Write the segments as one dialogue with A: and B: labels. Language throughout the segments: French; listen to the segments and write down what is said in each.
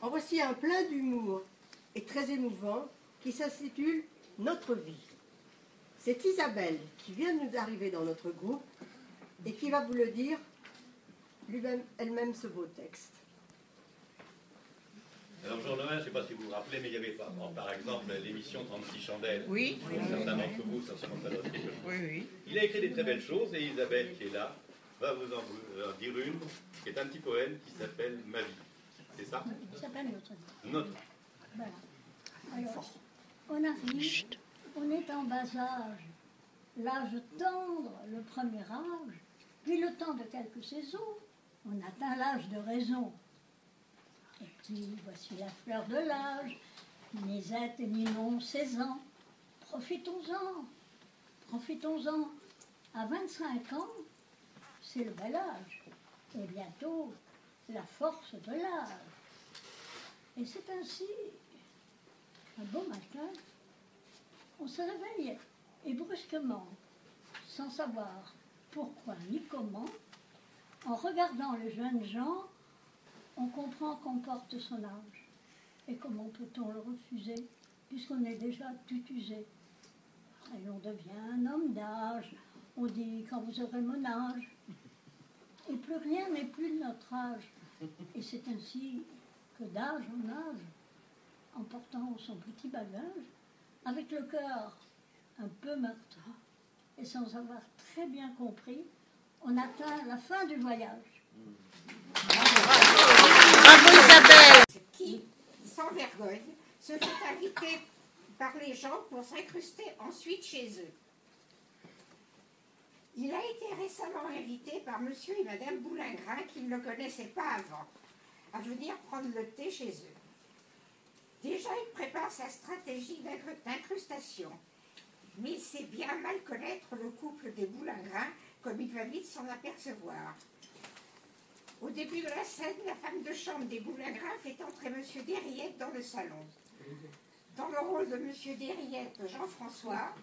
A: En voici un plein d'humour et très émouvant qui s'intitule « Notre vie ». C'est Isabelle qui vient de nous arriver dans notre groupe et qui va vous le dire elle-même ce beau texte.
B: Alors, jour de je ne sais pas si vous vous rappelez, mais il y avait par exemple l'émission 36 chandelles.
C: Oui.
B: Certains d'entre vous, ça se pas d'autres quelque chose.
C: Oui, oui.
B: Il a écrit des très belles choses et Isabelle, qui est là, va vous en dire une, qui est un petit poème qui s'appelle « Ma vie ». C'est ça?
D: Ça s'appelle Notre vie.
B: Notre.
D: Voilà. Alors, on arrive, on est en bas âge, l'âge tendre, le premier âge, puis le temps de quelques saisons, on atteint l'âge de raison. Et puis, voici la fleur de l'âge, ni zette ni non 16 ans. Profitons-en, profitons-en. À 25 ans, c'est le bel âge. Et bientôt, la force de l'âge. Et c'est ainsi, un beau matin, on se réveille et brusquement, sans savoir pourquoi ni comment, en regardant les jeunes gens, on comprend qu'on porte son âge. Et comment peut-on le refuser, puisqu'on est déjà tout usé? Et on devient un homme d'âge, on dit quand vous aurez mon âge. Et plus rien n'est plus de notre âge. Et c'est ainsi que d'âge en âge, en portant son petit bagage, avec le cœur un peu meurtri, et sans avoir très bien compris, on atteint la fin du voyage.
C: Bravo Isabelle.
E: Qui, sans vergogne, se fait inviter par les gens pour s'incruster ensuite chez eux. Il a été récemment invité par monsieur et madame Boulingrin, qui ne le connaissaient pas avant, à venir prendre le thé chez eux. Déjà, il prépare sa stratégie d'incrustation, mais il sait bien mal connaître le couple des Boulingrin, comme il va vite s'en apercevoir. Au début de la scène, la femme de chambre des Boulingrin fait entrer monsieur Derriette dans le salon. Dans le rôle de monsieur Derriette, Jean-François,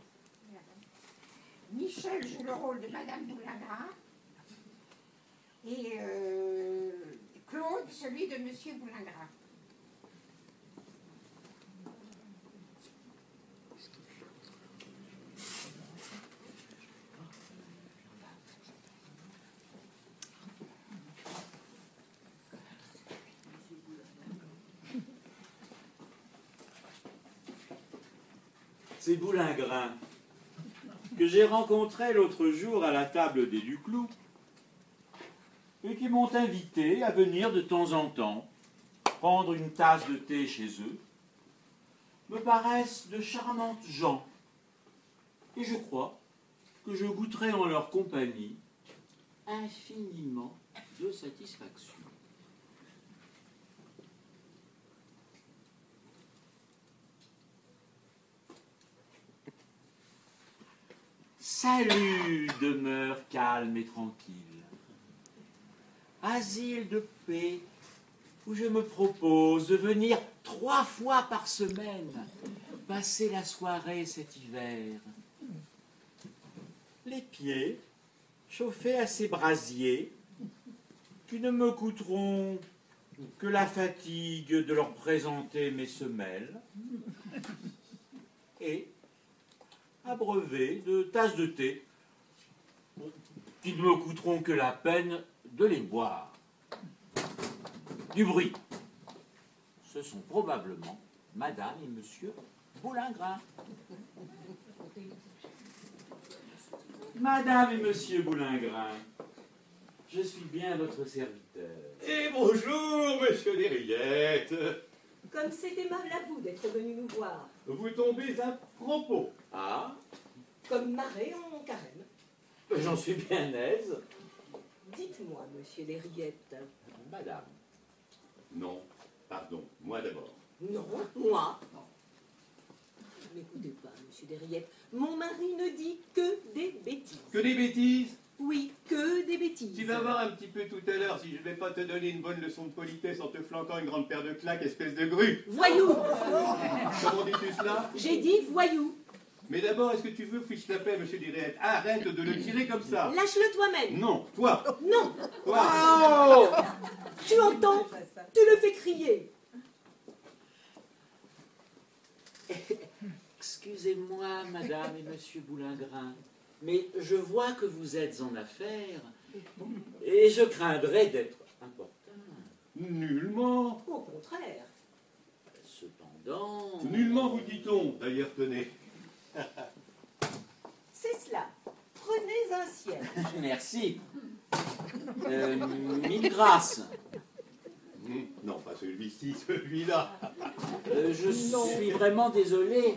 E: Michel joue le rôle de madame Boulingrin, et Claude, celui de monsieur Boulingrin.
F: C'est Boulingrin, que j'ai rencontré l'autre jour à la table des Duclos, et qui m'ont invité à venir de temps en temps prendre une tasse de thé chez eux, me paraissent de charmantes gens, et je crois que je goûterai en leur compagnie infiniment de satisfaction. Salut, demeure calme et tranquille, asile de paix où je me propose de venir 3 fois par semaine passer la soirée cet hiver. Les pieds chauffés à ces brasiers qui ne me coûteront que la fatigue de leur présenter mes semelles et abreuvés de tasses de thé qui ne me coûteront que la peine de les boire. Du bruit. Ce sont probablement madame et monsieur Boulingrin. Madame et monsieur Boulingrin, je suis bien votre serviteur.
B: Et bonjour, monsieur Derriette.
G: Comme c'est aimable à vous d'être venu nous voir.
B: Vous tombez à propos.
F: Ah,
G: Comme marée en carême.
F: j'en suis bien aise.
G: Dites-moi, monsieur Derriette.
F: Madame.
B: Non, pardon, moi d'abord.
G: Non, moi. N'écoutez pas, monsieur Derriette. Mon mari ne dit que des bêtises.
B: Que des bêtises?
G: Oui, que des bêtises.
B: Tu vas voir un petit peu tout à l'heure si je ne vais pas te donner une bonne leçon de politesse en te flanquant une grande paire de claques, espèce de grue.
G: Voyou.
B: Comment dis-tu cela?
G: J'ai dit voyou.
B: Mais d'abord, est-ce que tu veux fiche la paix, monsieur Derriette? Arrête de le tirer comme ça.
G: Lâche-le toi-même.
B: Non, toi.
G: Non.
B: Toi.
G: Oh. Tu entends? Tu le fais crier.
F: Excusez-moi, madame et monsieur Boulingrin, mais je vois que vous êtes en affaires et je craindrais d'être importun.
B: Nullement.
G: Au contraire.
F: Cependant...
B: Nullement, vous dit-on. D'ailleurs, tenez.
G: C'est cela. Prenez un ciel.
F: Merci. Mille grâces.
B: Non, pas celui-ci, celui-là.
F: Je suis vraiment désolé.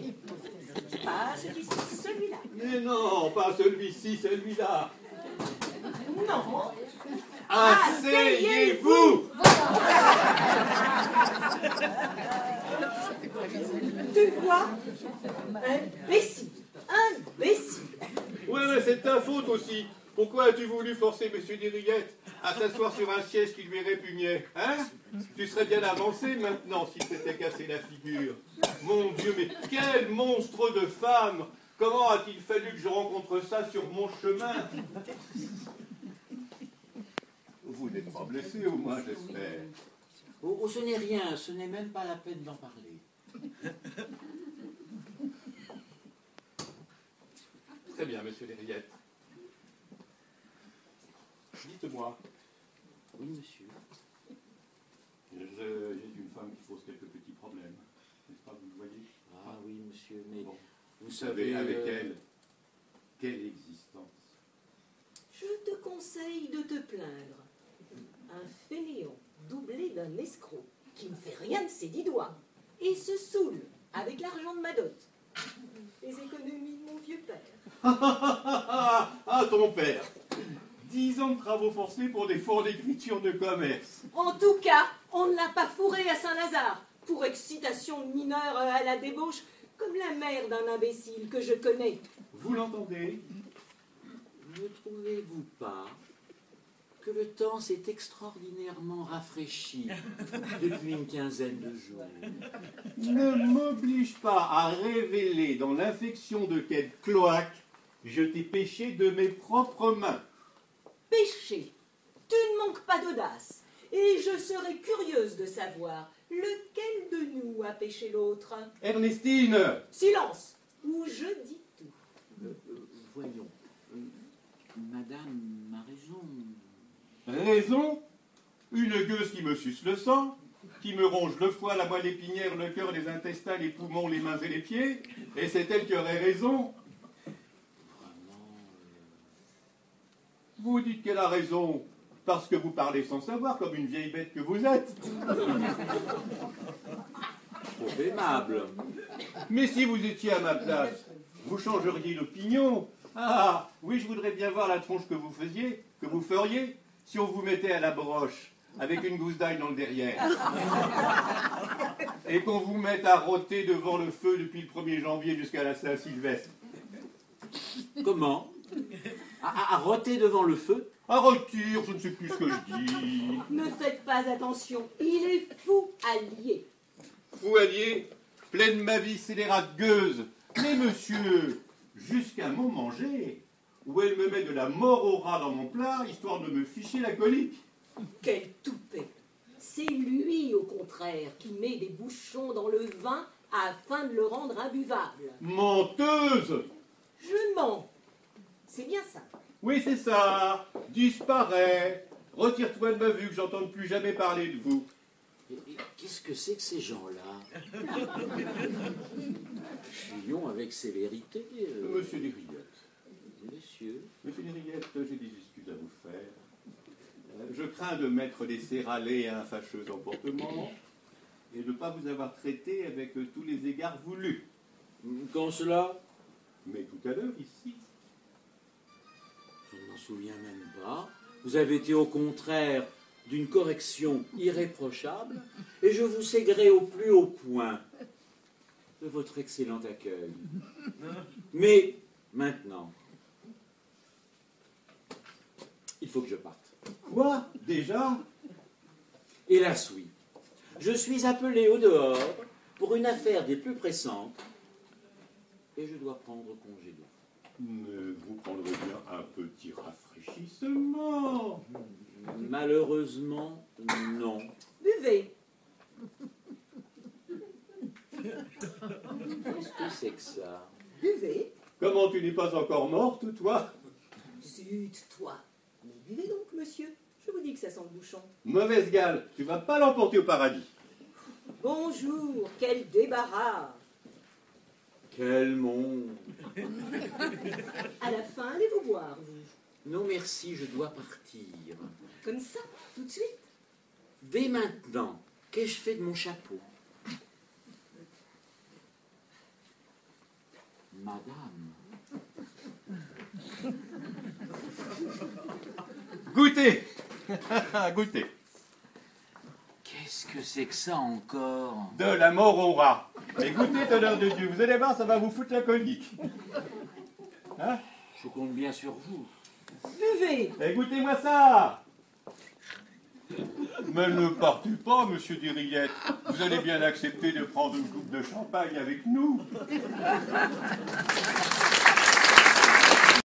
G: Pas celui-ci, celui-là.
B: Mais non, pas celui-ci, celui-là.
G: Non.
B: Asseyez-vous.
G: Tu vois? Imbécile. Imbécile.
B: Ouais, mais c'est ta faute aussi. Pourquoi as-tu voulu forcer M. Desrillettes à s'asseoir sur un siège qui lui répugnait? Hein? Tu serais bien avancé maintenant s'il s'était cassé la figure. Mon Dieu, mais quel monstre de femme! Comment a-t-il fallu que je rencontre ça sur mon chemin? Vous n'êtes pas blessé au moins, j'espère.
F: Oh, ce n'est rien, ce n'est même pas la peine d'en parler.
B: Très bien, monsieur Desrillettes. Dites-moi,
F: Oui, monsieur.
B: j'ai une femme qui pose quelques petits problèmes. N'est-ce pas, vous le voyez?
F: Ah oui, monsieur, mais
B: Bon.
F: vous
B: savez,
F: savez...
B: avec elle, quelle existence.
G: Je te conseille de te plaindre. Un fainéant doublé d'un escroc qui ne fait rien de ses 10 doigts et se saoule avec l'argent de ma dot. Les économies de mon vieux père.
B: Ah, ton père! 10 ans de travaux forcés pour des fours d'écriture de commerce.
G: En tout cas, on ne l'a pas fourré à Saint-Lazare pour excitation de mineurs à la débauche, comme la mère d'un imbécile que je connais.
B: Vous l'entendez?
F: Ne trouvez-vous pas que le temps s'est extraordinairement rafraîchi depuis une quinzaine de jours?
B: Ne m'oblige pas à révéler dans l'infection de quel cloaque je t'ai péché de mes propres mains.
G: Péché, tu ne manques pas d'audace, et je serais curieuse de savoir lequel de nous a péché l'autre.
B: Ernestine!
G: Silence, ou je dis tout.
F: Voyons, madame a raison.
B: Raison? Une gueuse qui me suce le sang, qui me ronge le foie, la moelle épinière, le cœur, les intestins, les poumons, les mains et les pieds, et c'est elle qui aurait raison. Vous dites qu'elle a raison parce que vous parlez sans savoir, comme une vieille bête que vous êtes.
F: Trop aimable.
B: Mais si vous étiez à ma place, vous changeriez d'opinion. Ah, oui, je voudrais bien voir la tronche que vous feriez, si on vous mettait à la broche, avec une gousse d'ail dans le derrière. Et qu'on vous mette à rôter devant le feu depuis le 1er janvier jusqu'à la Saint-Sylvestre.
F: Comment? À rôter devant le feu?
B: À rôtir, je ne sais plus ce que je dis.
G: Ne faites pas attention, il est fou allié.
B: Fou allié, pleine ma vie scélérate gueuse. Mais monsieur, jusqu'à m'en manger, où elle me met de la mort au rat dans mon plat, histoire de me ficher la colique.
G: Quel toupet! C'est lui, au contraire, qui met des bouchons dans le vin afin de le rendre imbuvable.
B: Menteuse!
G: Je mens. C'est bien ça.
B: Oui, c'est ça. Disparais. Retire-toi de ma vue, que j'entende plus jamais parler de vous.
F: Et qu'est-ce que c'est que ces gens-là? Fuyons avec sévérité.
B: Monsieur Desrillettes.
F: Monsieur.
B: Monsieur Desrillettes, j'ai des excuses à vous faire. Je crains de mettre les Séralais à un fâcheux emportement et de ne pas vous avoir traité avec tous les égards voulus.
F: Quand cela?
B: Mais tout à l'heure, ici.
F: Je ne m'en souviens même pas. Vous avez été au contraire d'une correction irréprochable et je vous sais gré au plus haut point de votre excellent accueil. Mais maintenant, il faut que je parte.
B: Quoi? Déjà?
F: Hélas oui. Je suis appelé au dehors pour une affaire des plus pressantes et je dois prendre congé de vous.
B: Mais vous prendrez bien un petit rafraîchissement.
F: Malheureusement, non.
G: Buvez.
F: Qu'est-ce que c'est que ça?
G: Buvez.
B: Comment tu n'es pas encore morte, toi?
G: Zut, toi. Mais buvez donc, monsieur. Je vous dis que ça sent le bouchon.
B: Mauvaise gale, tu vas pas l'emporter au paradis.
G: Bonjour, quel débarras.
F: Quel monde!
G: À la fin, allez-vous boire, vous?
F: Non merci, je dois partir.
G: Comme ça, tout de suite?
F: Dès maintenant, qu'ai-je fait de mon chapeau? Madame.
B: Goûtez. Goûtez.
F: Qu'est-ce que c'est que ça encore?
B: De la mort au rat. Mais goûtez, tonnerre de Dieu, vous allez voir, ça va vous foutre la colique. Hein?
F: Je compte bien sur vous.
G: Buvez.
B: Écoutez-moi ça. Mais ne partez pas, monsieur Dirillette. Vous allez bien accepter de prendre une coupe de champagne avec nous.